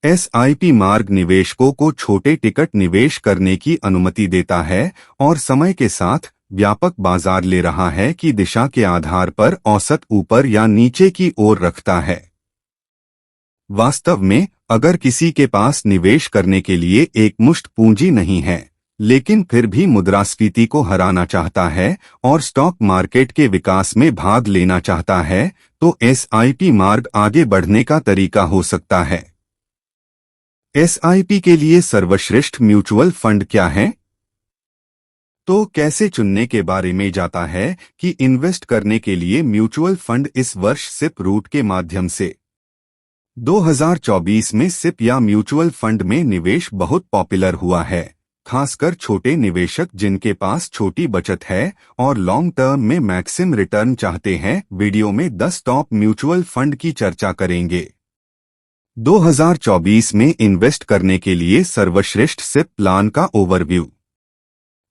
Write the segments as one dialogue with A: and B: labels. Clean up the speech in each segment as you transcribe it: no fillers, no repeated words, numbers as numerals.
A: SIP मार्ग निवेशकों को छोटे टिकट निवेश करने की अनुमति देता है और समय के साथ व्यापक बाजार ले रहा है की दिशा के आधार पर औसत ऊपर या नीचे की ओर रखता है। वास्तव में अगर किसी के पास निवेश करने के लिए एक मुश्त पूंजी नहीं है, लेकिन फिर भी मुद्रास्फीति को हराना चाहता है और स्टॉक मार्केट के विकास में भाग लेना चाहता है, तो एसआईपी मार्ग आगे बढ़ने का तरीका हो सकता है। एसआईपी के लिए सर्वश्रेष्ठ म्यूचुअल फंड क्या है? तो कैसे चुनने के बारे में जाता है कि इन्वेस्ट करने के लिए म्यूचुअल फंड इस वर्ष सिप रूट के माध्यम से 2024 में सिप या म्यूचुअल फंड में निवेश बहुत पॉपुलर हुआ है, खासकर छोटे निवेशक जिनके पास छोटी बचत है और लॉन्ग टर्म में मैक्सिमम रिटर्न चाहते हैं। वीडियो में 10 टॉप म्यूचुअल फंड की चर्चा करेंगे। 2024 में इन्वेस्ट करने के लिए सर्वश्रेष्ठ सिप प्लान का ओवरव्यू।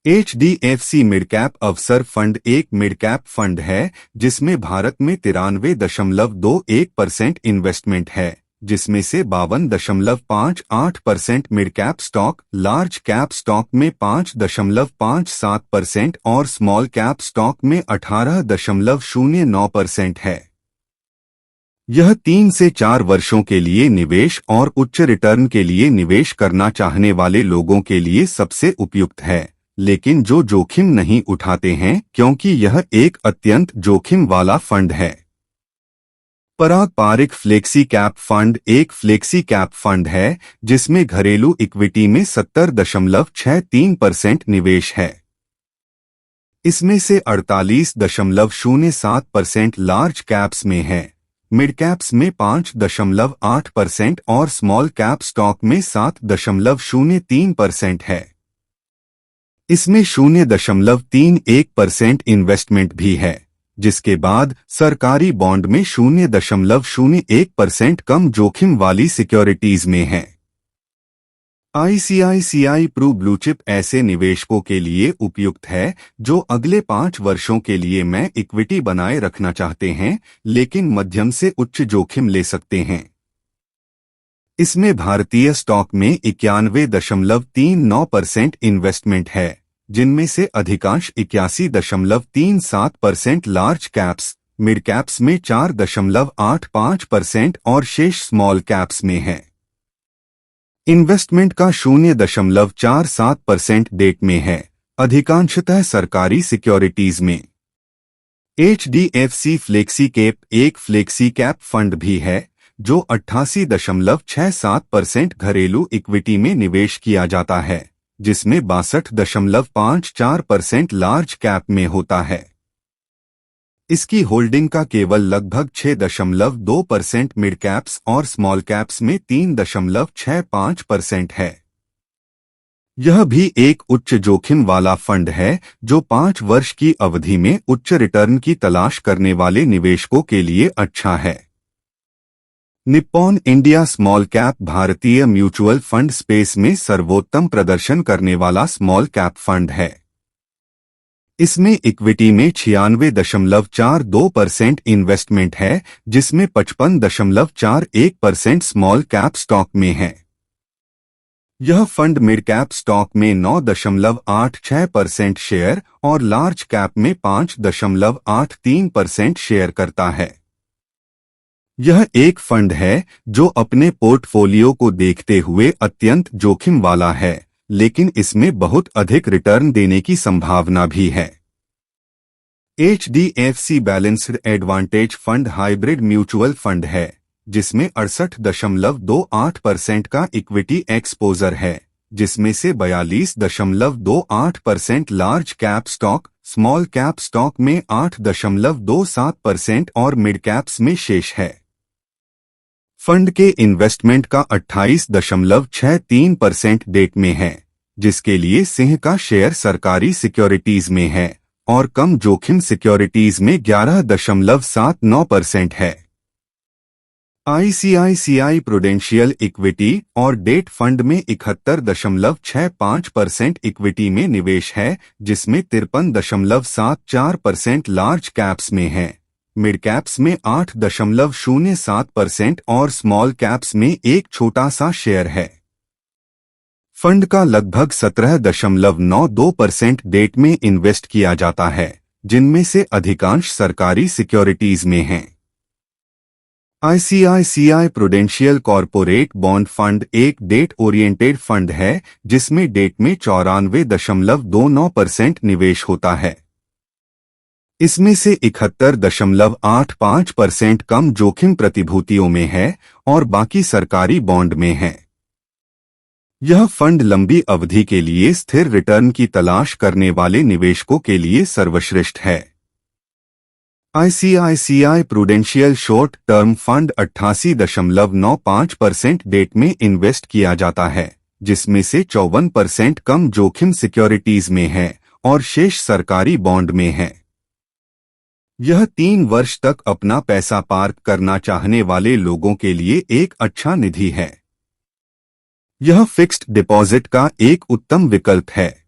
A: HDFC मिड कैप अवसर फंड एक मिड कैप फंड है जिसमें भारत में 93.21% इन्वेस्टमेंट है, जिसमें से 52.58% mid cap stock, large cap stock में 5.57% और स्मॉल कैप स्टॉक में 18.09% है। यह 3 से 4 वर्षों के लिए निवेश और उच्च रिटर्न के लिए निवेश करना चाहने वाले लोगों के लिए सबसे उपयुक्त है, लेकिन जो जोखिम नहीं उठाते हैं क्योंकि यह एक अत्यंत जोखिम वाला फंड है। पारंपरिक फ्लेक्सी कैप फंड एक फ्लेक्सी कैप फंड है जिसमें घरेलू इक्विटी में 70.63% निवेश है। इसमें से 48.07% लार्ज कैप्स में है, मिड कैप्स में 5.8% और स्मॉल कैप स्टॉक में 7.03% है। इसमें 0.31% इन्वेस्टमेंट भी है, जिसके बाद सरकारी बॉन्ड में 0.01% कम जोखिम वाली सिक्योरिटीज में है। ICICI प्रू ब्लूचिप ऐसे निवेशकों के लिए उपयुक्त है जो अगले 5 वर्षों के लिए मैं इक्विटी बनाए रखना चाहते हैं, लेकिन मध्यम से उच्च जोखिम ले सकते हैं। इसमें भारतीय स्टॉक में 91.39% इन्वेस्टमेंट है, जिनमें से अधिकांश 81.37% लार्ज कैप्स, मिड कैप्स में 4.85% और शेष स्मॉल कैप्स में है। इन्वेस्टमेंट का 0.47% डेट में है, अधिकांशतः सरकारी सिक्योरिटीज में। HDFC फ्लेक्सी कैप एक फ्लेक्सी कैप फंड भी है जो 88.67% घरेलू इक्विटी में निवेश किया जाता है, जिसमें 62.54% लार्ज कैप में होता है। इसकी होल्डिंग का केवल लगभग 6.2% मिड कैप्स और स्मॉल कैप्स में 3.65% है। यह भी एक उच्च जोखिम वाला फंड है जो 5 वर्ष की अवधि में उच्च रिटर्न की तलाश करने वाले निवेशकों के लिए अच्छा है। निप्पॉन इंडिया स्मॉल कैप भारतीय म्यूचुअल फंड स्पेस में सर्वोत्तम प्रदर्शन करने वाला स्मॉल कैप फंड है। इसमें इक्विटी में 96.42% इन्वेस्टमेंट है, जिसमें 55.41% स्मॉल कैप स्टॉक में है। यह फंड मिड कैप स्टॉक में 9.86% शेयर और लार्ज कैप में 5.83% शेयर करता है। यह एक फंड है जो अपने पोर्टफोलियो को देखते हुए अत्यंत जोखिम वाला है, लेकिन इसमें बहुत अधिक रिटर्न देने की संभावना भी है। HDFC balanced advantage fund hybrid mutual fund है, जिसमें 68.28% का इक्विटी एक्सपोजर है, जिसमें से 42.28% large cap stock, small cap stock में 8.27% और मिड कैप्स में शेष है। फंड के इन्वेस्टमेंट का 28.63% डेट में है, जिसके लिए सिंह का शेयर सरकारी सिक्योरिटीज में है और कम जोखिम सिक्योरिटीज में 11.79% है। ICICI प्रूडेंशियल इक्विटी और डेट फंड में 71.65% इक्विटी में निवेश है, जिसमें 53.74% लार्ज कैप्स में है, मिड कैप्स में 8.07% और स्मॉल कैप्स में एक छोटा सा शेयर है। फंड का लगभग 17.92% डेट में इन्वेस्ट किया जाता है, जिनमें से अधिकांश सरकारी सिक्योरिटीज में हैं। ICICI prudential corporate bond fund एक डेट ओरिएंटेड फंड है जिसमें डेट में 94.29% निवेश होता है। इसमें से 71.85% कम जोखिम प्रतिभूतियों में है और बाकी सरकारी बॉन्ड में है। यह फंड लंबी अवधि के लिए स्थिर रिटर्न की तलाश करने वाले निवेशकों के लिए सर्वश्रेष्ठ है। ICICI prudential short term fund 88.95% debt में इन्वेस्ट किया जाता है, जिसमें से 54% कम जोखिम सिक्योरिटीज में है और शेष सरकारी बॉन्ड में है। यह 3 वर्ष तक अपना पैसा पार्क करना चाहने वाले लोगों के लिए एक अच्छा निधि है। यह फिक्स्ड डिपॉजिट का एक उत्तम विकल्प है।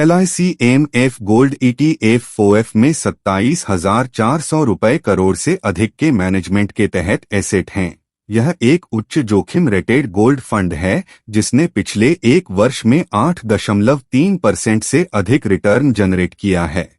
A: LICMF गोल्ड ETF FOF में 27,400 रुपये करोड़ से अधिक के मैनेजमेंट के तहत एसेट हैं। यह एक उच्च जोखिम रेटेड गोल्ड फंड है जिसने पिछले 1 वर्ष में 8.3% से अधिक रिटर्न जनरेट किया है।